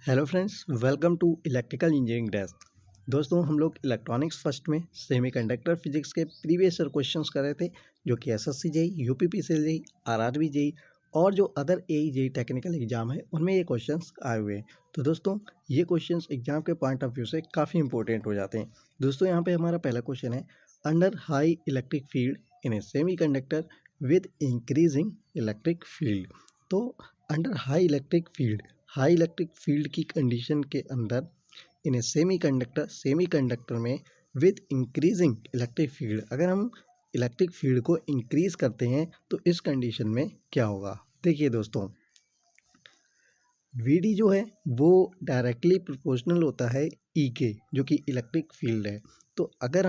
Hello friends, welcome to electrical engineering desk. दोस्तों, हम लोग इलेक्ट्रॉनिक्स फर्स्ट में सेमीकंडक्टर फिजिक्स के प्रीवियस ईयर क्वेश्चंस कर रहे थे, जो कि SSC JE, UPPCL JE, RRB JE और जो other AE JE technical exam है उनमें ये क्वेश्चंस आए हुए हैं। तो दोस्तों, ये क्वेश्चंस एग्जाम के पॉइंट ऑफ व्यू से काफ़ी इंपॉर्टेंट हो जाते हैं। दोस्तों, यहाँ पे हमारा पहला क्वेश्चन है, under high electric field in A semiconductor with increasing electric field. तो अंडर हाई इलेक्ट्रिक फील्ड की कंडीशन के अंदर इन ए सेमीकंडक्टर में विद इंक्रीजिंग इलेक्ट्रिक फील्ड, अगर हम इलेक्ट्रिक फील्ड को इंक्रीज करते हैं तो इस कंडीशन में क्या होगा। देखिए दोस्तों, वीडी जो है वो डायरेक्टली प्रोपोर्शनल होता है ई के, जो कि इलेक्ट्रिक फील्ड है। तो अगर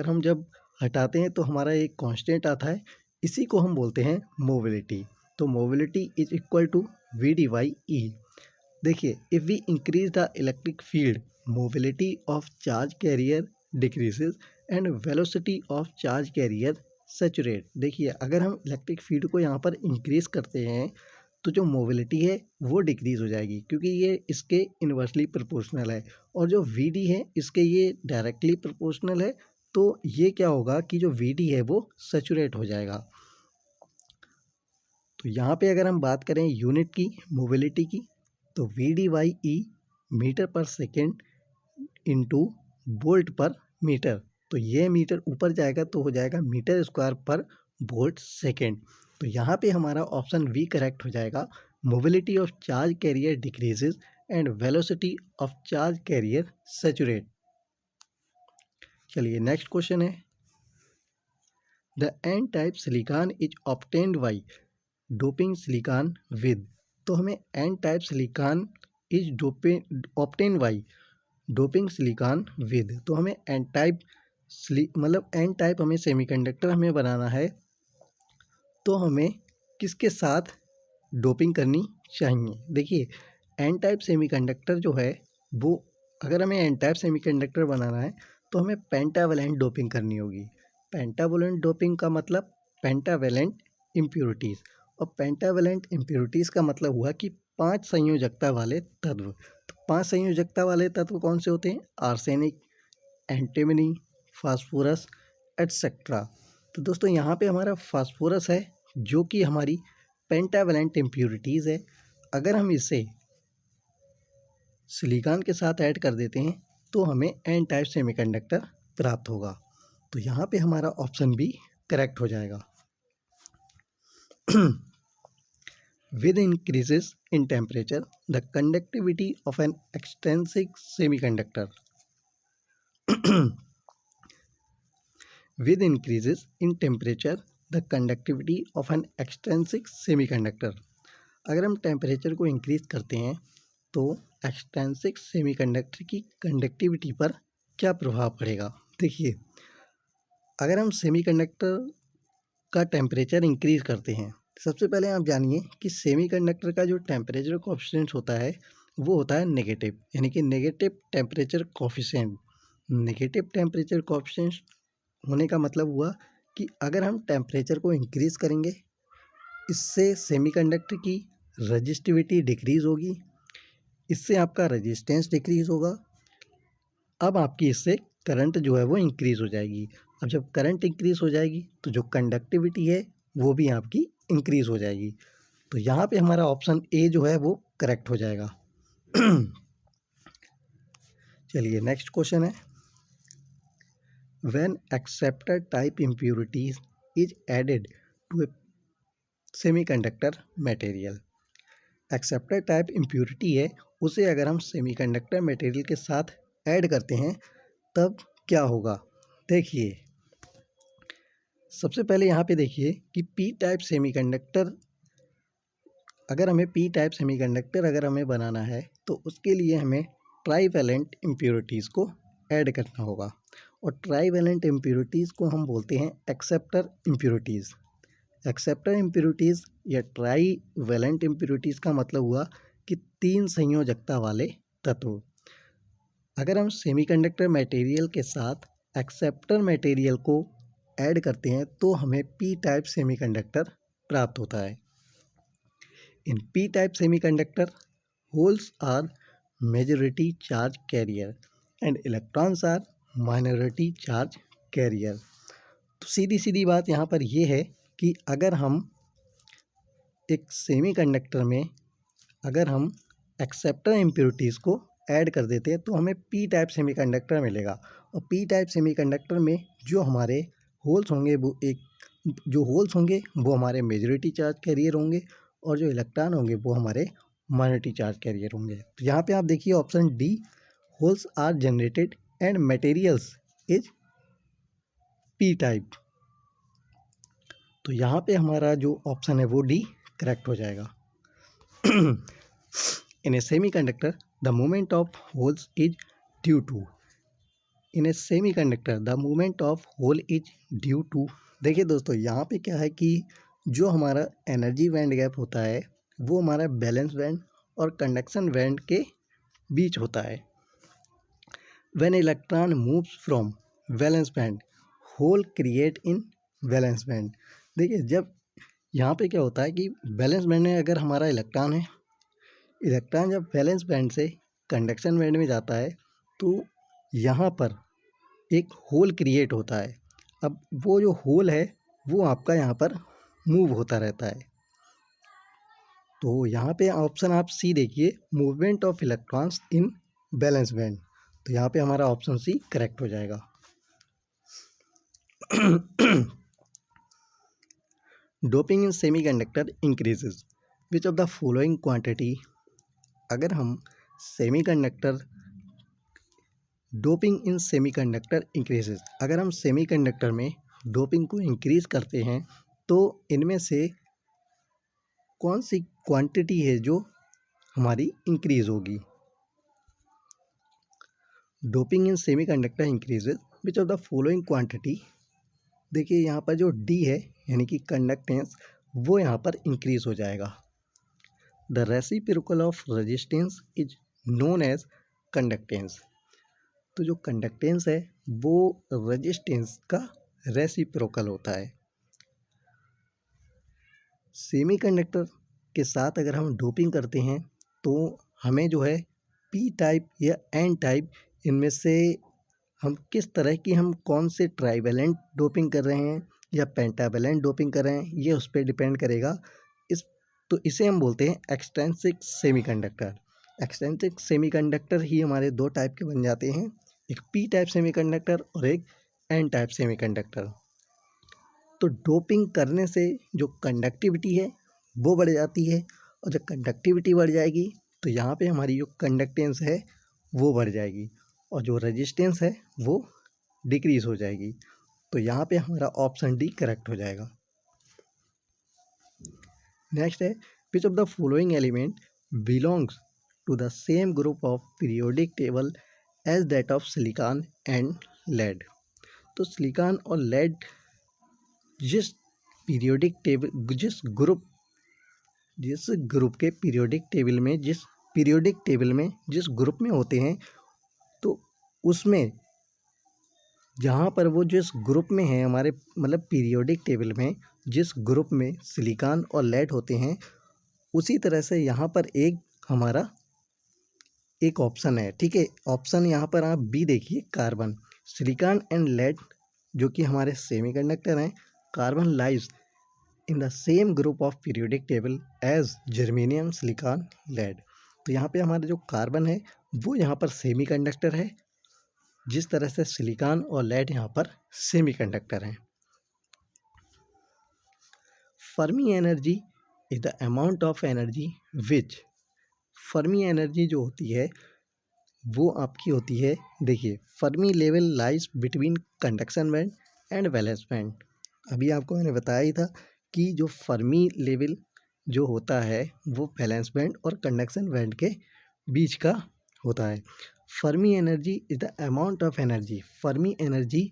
हम जब हटाते हैं तो हमारा एक कांस्टेंट आता है, इसी को हम बोलते हैं मोबिलिटी। तो mobility is equal to V D Y E. देखिए, if we increase the electric field, mobility of charge carrier decreases and velocity of charge carrier saturate. देखिए, अगर हम इलेक्ट्रिक फील्ड को यहाँ पर इंक्रीज करते हैं तो जो मोबिलिटी है वो डिक्रीज हो जाएगी, क्योंकि ये इसके इन्वर्सली प्रोपोर्शनल है, और जो वी डी है इसके ये डायरेक्टली प्रोपोर्शनल है। तो ये क्या होगा कि जो वी डी है वो सैचुरेट हो जाएगा। तो यहाँ पे अगर हम बात करें यूनिट की, मोबिलिटी की, तो V D Y E meter per second into volt per meter. तो ये मीटर ऊपर जाएगा तो हो जाएगा meter square per volt second. तो यहाँ पे हमारा ऑप्शन वी करेक्ट हो जाएगा। Mobility of charge carrier decreases and velocity of charge carrier saturate. चलिए नेक्स्ट क्वेश्चन है, the N type silicon is obtained by doping silicon with. तो हमें N type silicon is obtain by doping silicon with. तो हमें N type हमें semiconductor हमें बनाना है, तो हमें किसके साथ डोपिंग करनी चाहिए। देखिए, एन टाइप सेमीकंडक्टर जो है वो, अगर हमें एन टाइप सेमीकंडक्टर बनाना है तो हमें पेंटावेलेंट डोपिंग करनी होगी। पेंटावेलेंट डोपिंग का मतलब पेंटावेलेंट इम्प्योरिटीज़, और पेंटावेलेंट इम्प्योरिटीज़ का मतलब हुआ कि 5 संयोजकता वाले तत्व। तो 5 संयोजकता वाले तत्व कौन से होते हैं? Arsenic, antimony, phosphorus etcetera. तो दोस्तों, यहाँ पे हमारा फास्फोरस है, जो कि हमारी पेंटावेलेंट इम्प्योरिटीज़ है। अगर हम इसे सिलिकॉन के साथ ऐड कर देते हैं तो हमें एन टाइप सेमीकंडक्टर प्राप्त होगा। तो यहाँ पे हमारा ऑप्शन बी करेक्ट हो जाएगा। With increases in temperature, the conductivity of an extrinsic semiconductor. With increases in temperature, the conductivity of an extrinsic semiconductor. अगर हम टेम्परेचर को इंक्रीज करते हैं तो एक्सट्रिंसिक सेमीकंडक्टर की कंडक्टिविटी पर क्या प्रभाव पड़ेगा। देखिए, अगर हम सेमीकंडक्टर का टेम्परेचर इंक्रीज करते हैं, सबसे पहले आप जानिए कि सेमीकंडक्टर का जो टेम्परेचर कोएफिशिएंट होता है वो होता है नेगेटिव, यानी कि negative temperature coefficient. Negative temperature coefficient होने का मतलब हुआ कि अगर हम टेम्परेचर को इंक्रीज करेंगे, इससे सेमीकंडक्टर की रजिस्टिविटी डिक्रीज होगी, इससे आपका रेजिस्टेंस डिक्रीज होगा। अब आपकी इससे करंट जो है वो इंक्रीज हो जाएगी। अब जब करंट इंक्रीज हो जाएगी तो जो कंडक्टिविटी है वो भी आपकी इंक्रीज हो जाएगी। तो यहाँ पे हमारा ऑप्शन ए जो है वो करेक्ट हो जाएगा। चलिए नेक्स्ट क्वेश्चन है, when acceptor type impurities is added to a semiconductor material. Acceptor type impurity है, उसे अगर हम सेमीकंडक्टर मटेरियल के साथ ऐड करते हैं तब क्या होगा। देखिए, सबसे पहले यहाँ पे देखिए कि पी टाइप सेमीकंडक्टर, अगर हमें बनाना है तो उसके लिए हमें ट्राईवैलेंट इम्प्योरिटीज़ को ऐड करना होगा, और ट्राईवैलेंट इम्प्योरिटीज़ को हम बोलते हैं एक्सेप्टर इम्प्योरिटीज़। एक्सेप्टर इम्प्योरिटीज़ या ट्राईवैलेंट इम्प्योरिटीज़ का मतलब हुआ कि 3 संयोजकता वाले तत्व। अगर हम सेमीकंडक्टर मटेरियल के साथ एक्सेप्टर मटेरियल को ऐड करते हैं तो हमें पी टाइप सेमीकंडक्टर प्राप्त होता है। In P type semiconductor holes are majority charge carrier and electrons are minority charge carrier. तो सीधी सीधी बात यहाँ पर ये है कि अगर हम एक सेमीकंडक्टर में अगर हम एक्सेप्टर इम्प्योरिटीज़ को ऐड कर देते हैं तो हमें पी टाइप सेमीकंडक्टर मिलेगा। और पी टाइप सेमीकंडक्टर में जो हमारे होल्स होंगे वो हमारे मेजॉरिटी चार्ज कैरियर होंगे और जो इलेक्ट्रॉन होंगे वो हमारे माइनॉरिटी चार्ज कैरियर होंगे। तो यहाँ पे आप देखिए option D, holes are generated and materials is P type. तो यहाँ पे हमारा जो ऑप्शन है वो डी करेक्ट हो जाएगा। In a semiconductor, the movement of holes is due to. In a semiconductor, the movement of hole is due to. देखिए दोस्तों, यहाँ पे क्या है कि जो हमारा एनर्जी बैंड गैप होता है वो हमारा बैलेंस बैंड और कंडक्शन बैंड के बीच होता है। When electron moves from valence band, hole create in valence band. देखिए जब यहाँ पे क्या होता है कि बैलेंस बैंड में अगर हमारा इलेक्ट्रॉन है, इलेक्ट्रॉन जब वैलेंस बैंड से कंडक्शन बैंड में जाता है तो यहाँ पर एक होल क्रिएट होता है। अब वो जो होल है वो आपका यहाँ पर मूव होता रहता है। तो यहाँ पे ऑप्शन आप सी देखिए, movement of electrons in balance band. तो यहाँ पे हमारा ऑप्शन सी करेक्ट हो जाएगा। Doping in semiconductor increases which of the following quantity. अगर हम सेमीकंडक्टर डोपिंग इन सेमीकंडक्टर इंक्रीजेज, अगर हम सेमीकंडक्टर में डोपिंग को इंक्रीज करते हैं तो इनमें से कौन सी क्वांटिटी है जो हमारी इंक्रीज होगी। Doping in semiconductor increases which of the following quantity. देखिए यहाँ पर जो डी है यानी कि कंडक्टेंस वो यहाँ पर इंक्रीज हो जाएगा। The reciprocal of resistance is known as conductance. तो जो कंडक्टेंस है वो रेजिस्टेंस का रेसिप्रोकल होता है। सेमीकंडक्टर के साथ अगर हम डोपिंग करते हैं तो हमें जो है पी टाइप या एन टाइप, इनमें से हम किस तरह की, हम कौन से ट्राइवेलेंट डोपिंग कर रहे हैं या पेंटावेलेंट डोपिंग कर रहे हैं, ये उस पर डिपेंड करेगा। तो इसे हम बोलते हैं एक्सट्रिंसिक सेमीकंडक्टर। एक्सट्रिंसिक सेमीकंडक्टर ही हमारे दो टाइप के बन जाते हैं, एक पी टाइप सेमीकंडक्टर और एक एन टाइप सेमीकंडक्टर। तो डोपिंग करने से जो कंडक्टिविटी है वो बढ़ जाती है और जब कंडक्टिविटी बढ़ जाएगी तो यहाँ पे हमारी जो कंडक्टेंस है वो बढ़ जाएगी और जो रेजिस्टेंस है वो डिक्रीज हो जाएगी। तो यहाँ पे हमारा ऑप्शन डी करेक्ट हो जाएगा। नेक्स्ट है, which of the following element belongs to the same group of periodic table as that of silicon and lead. तो सिलिकॉन और लेड जिस ग्रुप के पीरियोडिक टेबल में जिस ग्रुप में होते हैं, तो उसमें जहाँ पर वो जिस ग्रुप में है हमारे मतलब पीरियोडिक टेबल में जिस ग्रुप में सिलिकॉन और लेड होते हैं, उसी तरह से यहाँ पर हमारा एक ऑप्शन है। ठीक है, ऑप्शन यहाँ पर आप बी देखिए, कार्बन। सिलिकॉन एंड लेड जो कि हमारे सेमीकंडक्टर हैं, carbon lies in the same group of periodic table as germanium, silicon, lead. तो यहाँ पे हमारा जो कार्बन है वो यहाँ पर सेमीकंडक्टर है, जिस तरह से सिलिकॉन और लेड यहाँ पर सेमीकंडक्टर हैं। Fermi energy is the amount of energy which, Fermi energy जो होती है वो आपकी होती है, देखिए, Fermi level lies between conduction band and valence band. अभी आपको मैंने बताया ही था कि जो फर्मी लेवल जो होता है वो वैलेंस बैंड और कंडक्शन बैंड के बीच का होता है। Fermi energy is the amount of energy, Fermi energy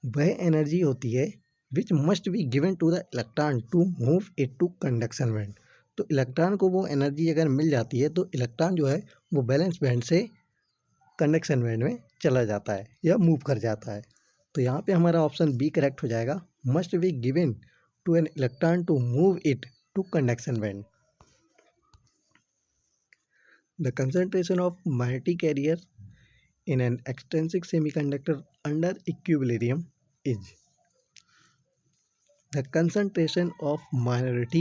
वह एनर्जी होती है which must be given to the electron to move it to conduction band. तो इलेक्ट्रॉन को वो एनर्जी अगर मिल जाती है तो इलेक्ट्रॉन जो है वो वैलेंस बैंड से कंडक्शन बैंड में चला जाता है या मूव कर जाता है। तो यहाँ पे हमारा ऑप्शन बी करेक्ट हो जाएगा, must be given to an electron to move it to conduction band. The concentration of minority carrier in an extrinsic semiconductor under equilibrium is the concentration of minority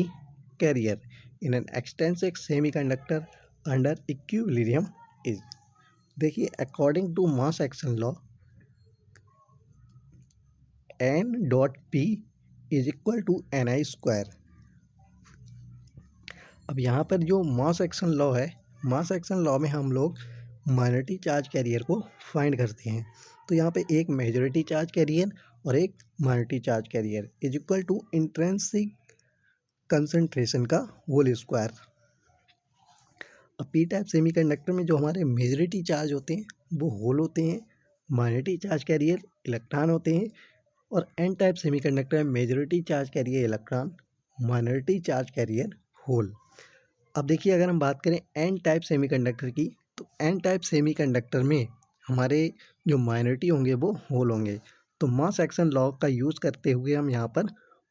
carrier in an extrinsic semiconductor under equilibrium is। देखिए according to mass action law n dot p is equal to ni square. अब यहाँ पर जो मास action law है, मास action law में हम लोग minority charge career को फाइंड करते हैं। तो यहाँ पे एक मेजॉरिटी चार्ज कैरियर और एक minority charge carrier is equal to intrinsic concentration का होल स्क्वायर। अब पी टाइप सेमीकंडक्टर में जो हमारे मेजॉरिटी चार्ज होते हैं वो होल होते हैं, माइनॉरिटी चार्ज कैरियर इलेक्ट्रॉन होते हैं, और एन टाइप सेमीकंडक्टर में majority charge carrier electron, minority charge carrier hole. अब देखिए अगर हम बात करें एन टाइप सेमीकंडक्टर की, तो एन टाइप सेमीकंडक्टर में हमारे जो माइनॉरिटी होंगे वो होल होंगे। तो मास एक्शन लॉ का यूज़ करते हुए हम यहाँ पर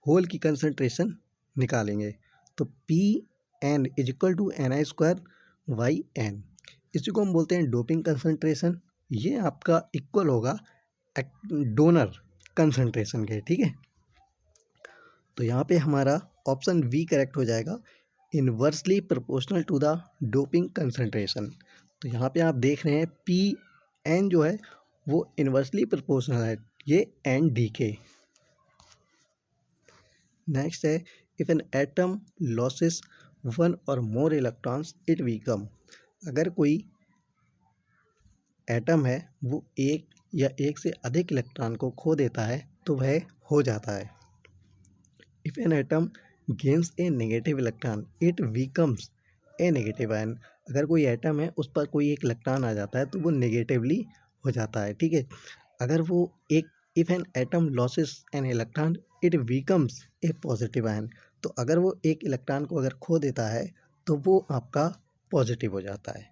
होल की कंसंट्रेशन निकालेंगे। तो P N is equal to N I square Y N, इसी को हम बोलते हैं डोपिंग कंसंट्रेशन। ये आपका इक्वल होगा डोनर कंसंट्रेशन के, ठीक है। तो यहाँ पे हमारा ऑप्शन बी करेक्ट हो जाएगा, inversely proportional to the doping concentration. तो यहाँ पे आप देख रहे हैं पी एन जो है वो इन्वर्सली प्रोपोर्शनल है, ये एन डी के। नेक्स्ट है if an atom losses one और मोर इलेक्ट्रॉन्स इट बिकम। अगर कोई एटम है वो एक या एक से अधिक इलेक्ट्रॉन को खो देता है तो वह हो जाता है। If an atom gains A negative electron it becomes a negative ion. अगर कोई एटम है उस पर कोई एक इलेक्ट्रॉन आ जाता है तो वो नेगेटिवली हो जाता है, ठीक है। अगर वो एक if an atom losses an electron it becomes a positive ion. तो अगर वो एक इलेक्ट्रॉन को अगर खो देता है तो वो आपका पॉजिटिव हो जाता है।